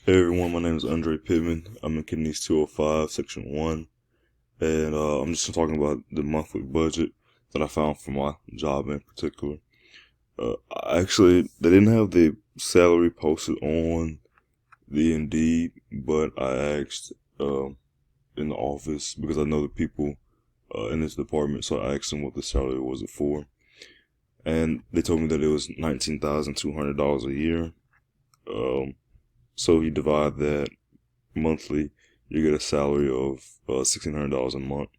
Hey everyone, my name is Andre Pittman. I'm in Kidneys 205, Section 1, and I'm just talking about the monthly budget that I found for my job in particular. They didn't have the salary posted on the Indeed, but I asked in the office because I know the people in this department, so I asked them what the salary was it for, and they told me that it was $19,200 a year. Um, so you divide that monthly, you get a salary of $1,600 a month.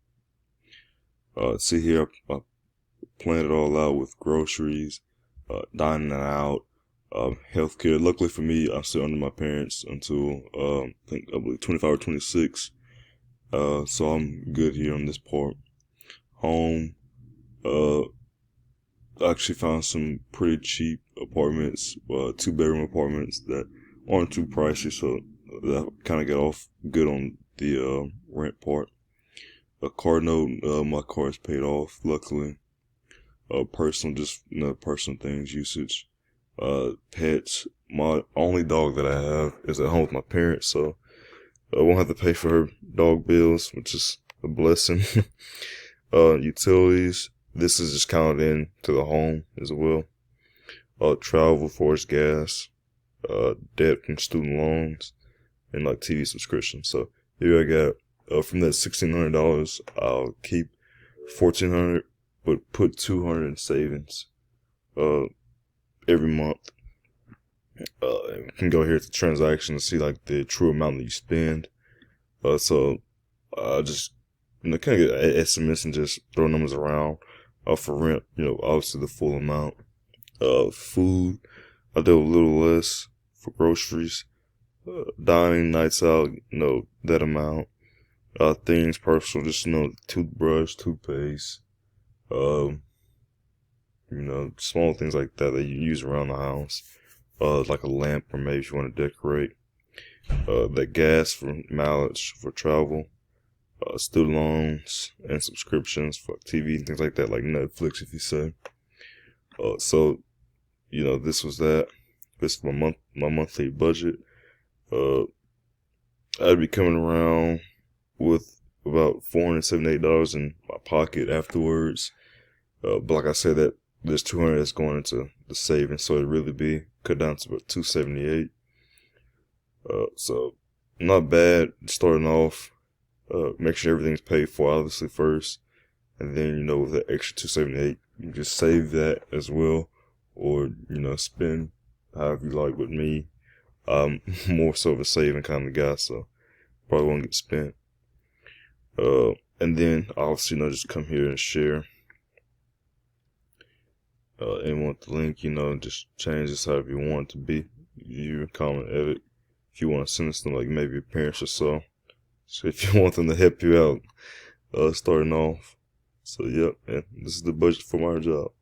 See here, I planned it all out with groceries, dining out, healthcare. Luckily for me, I'm still under my parents until I believe 25 or 26. So I'm good here on this part. Home, uh, I actually found some pretty cheap apartments, 2-bedroom apartments that aren't too pricey, so that kind of got off good on the rent part. A car note, my car is paid off, luckily. Personal things, usage. Pets. My only dog that I have is at home with my parents, so I won't have to pay for her dog bills, which is a blessing. Utilities. This is just counted in to the home as well. Travel, force gas, debt from student loans, and like TV subscriptions. So here I got from that $1,600, I'll keep $1,400, but put $200 in savings every month. You can go here to transactions and see like the true amount that you spend. So I just kind of get estimates and just throw numbers around. For rent, obviously the full amount. Food, I do a little less for groceries. Dining, nights out, that amount. Things personal, just toothbrush, toothpaste. Um, small things like that you use around the house. Like a lamp, or maybe if you want to decorate. That gas for mileage for travel. Student loans and subscriptions for TV and things like that, like Netflix, if you say. So, this was that. This is my monthly budget. I'd be coming around with about $478 in my pocket afterwards. But like I said, that there's $200 that's going into the savings, so it'd really be cut down to about $278. So not bad starting off. Make sure everything's paid for, obviously, first. And then, with the extra $278, you can just save that as well. Or, spend however you like. With me, I'm more so of a saving kind of guy, so probably won't get spent. And then, obviously, just come here and share. And want the link, just change this however you want it to be. You comment, edit. If you want to send it to them, like maybe your parents or so. So if you want them to help you out, starting off. So, yep, this is the budget for my job.